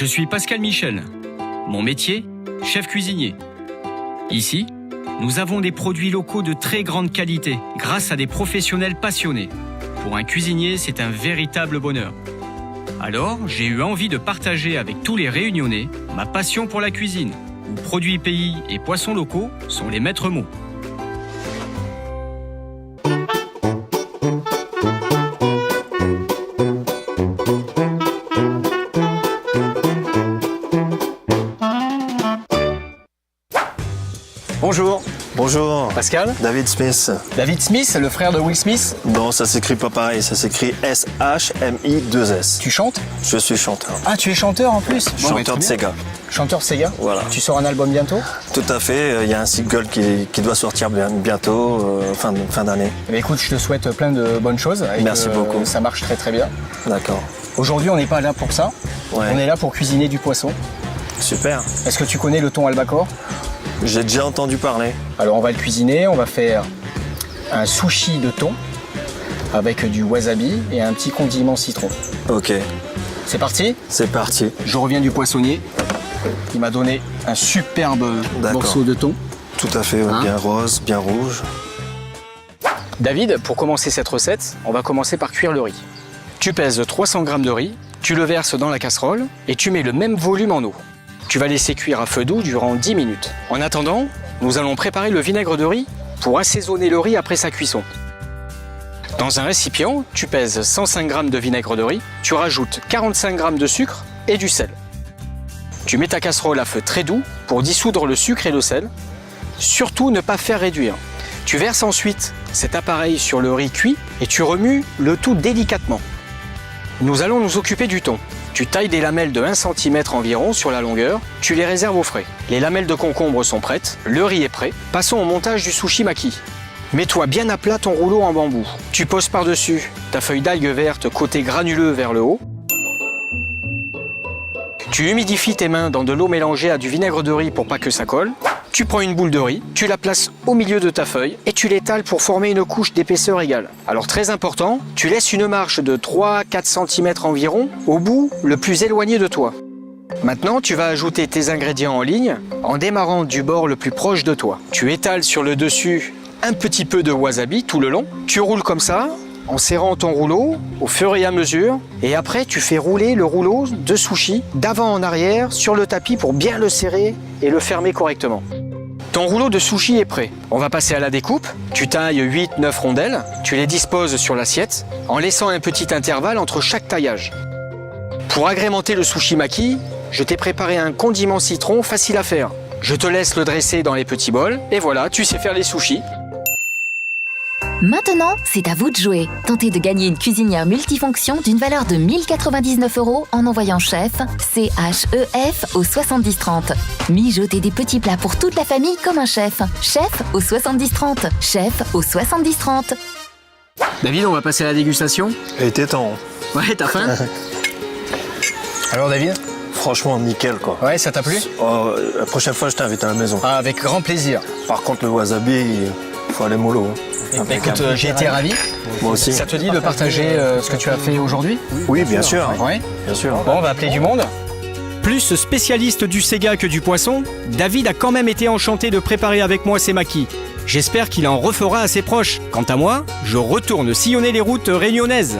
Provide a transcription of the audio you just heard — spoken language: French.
Je suis Pascal Michel. Mon métier, chef cuisinier. Ici, nous avons des produits locaux de très grande qualité grâce à des professionnels passionnés. Pour un cuisinier, c'est un véritable bonheur. Alors, j'ai eu envie de partager avec tous les Réunionnais ma passion pour la cuisine, où produits pays et poissons locaux sont les maîtres mots. Bonjour. Bonjour. Pascal. David Smith. David Smith, le frère de Will Smith. Non, ça s'écrit pas pareil, ça s'écrit S-H-M-I-2-S. Tu chantes? Je suis chanteur. Ah, tu es chanteur en plus? Chanteur de Sega. Chanteur Sega? Voilà. Tu sors un album bientôt? Tout à fait, il y a un single qui doit sortir bientôt, fin d'année. Eh bien, écoute, je te souhaite plein de bonnes choses. Et merci beaucoup. Ça marche très très bien. D'accord. Aujourd'hui, on n'est pas là pour ça. Ouais. On est là pour cuisiner du poisson. Super. Est-ce que tu connais le thon albacore? J'ai déjà entendu parler. Alors on va le cuisiner, on va faire un sushi de thon avec du wasabi et un petit condiment citron. Ok, C'est parti? c'est parti. Je reviens du poissonnier. Il m'a donné un superbe D'accord. morceau de thon. Tout à fait, Hein? bien rose, bien rouge. David, pour commencer cette recette, on va commencer par cuire le riz. Tu pèses 300 g de riz, tu le verses dans la casserole et tu mets le même volume en eau. Tu vas laisser cuire à feu doux durant 10 minutes. En attendant, nous allons préparer le vinaigre de riz pour assaisonner le riz après sa cuisson. Dans un récipient, tu pèses 105 g de vinaigre de riz, tu rajoutes 45 g de sucre et du sel. Tu mets ta casserole à feu très doux pour dissoudre le sucre et le sel. Surtout ne pas faire réduire. Tu verses ensuite cet appareil sur le riz cuit et tu remues le tout délicatement. Nous allons nous occuper du thon. Tu tailles des lamelles de 1 cm environ sur la longueur, tu les réserves au frais. Les lamelles de concombre sont prêtes, le riz est prêt. Passons au montage du sushi maki. Mets-toi bien à plat ton rouleau en bambou. Tu poses par-dessus ta feuille d'algue verte côté granuleux vers le haut. Tu humidifies tes mains dans de l'eau mélangée à du vinaigre de riz pour pas que ça colle. Tu prends une boule de riz, tu la places au milieu de ta feuille et tu l'étales pour former une couche d'épaisseur égale. Alors très important, tu laisses une marge de 3-4 cm environ au bout le plus éloigné de toi. Maintenant, tu vas ajouter tes ingrédients en ligne en démarrant du bord le plus proche de toi. Tu étales sur le dessus un petit peu de wasabi tout le long. Tu roules comme ça, en serrant ton rouleau au fur et à mesure. Et après, tu fais rouler le rouleau de sushi d'avant en arrière sur le tapis pour bien le serrer et le fermer correctement. Ton rouleau de sushi est prêt. On va passer à la découpe. Tu tailles 8-9 rondelles, tu les disposes sur l'assiette en laissant un petit intervalle entre chaque taillage. Pour agrémenter le sushi maki, je t'ai préparé un condiment citron facile à faire. Je te laisse le dresser dans les petits bols et voilà, tu sais faire les sushis. Maintenant, c'est à vous de jouer. Tentez de gagner une cuisinière multifonction d'une valeur de 1 090 € en envoyant chef, C-H-E-F au 7030. Mijotez des petits plats pour toute la famille comme un chef. Chef au 7030. Chef au 7030. David, on va passer à la dégustation. Et était temps. Ouais, t'as faim? Alors David? Franchement, nickel quoi. Ouais, ça t'a plu? Oh, la prochaine fois, je t'invite à la maison. Ah, avec grand plaisir. Par contre, le wasabi, il faut aller mollo. Écoute, j'ai été ravi. Moi aussi. Ça te dit de partager ce que tu as fait aujourd'hui? Oui, bien sûr. Ouais. Bien sûr. Bon, on va appeler du monde. Plus spécialiste du Sega que du poisson, David a quand même été enchanté de préparer avec moi ses makis. J'espère qu'il en refera à ses proches. Quant à moi, je retourne sillonner les routes réunionnaises.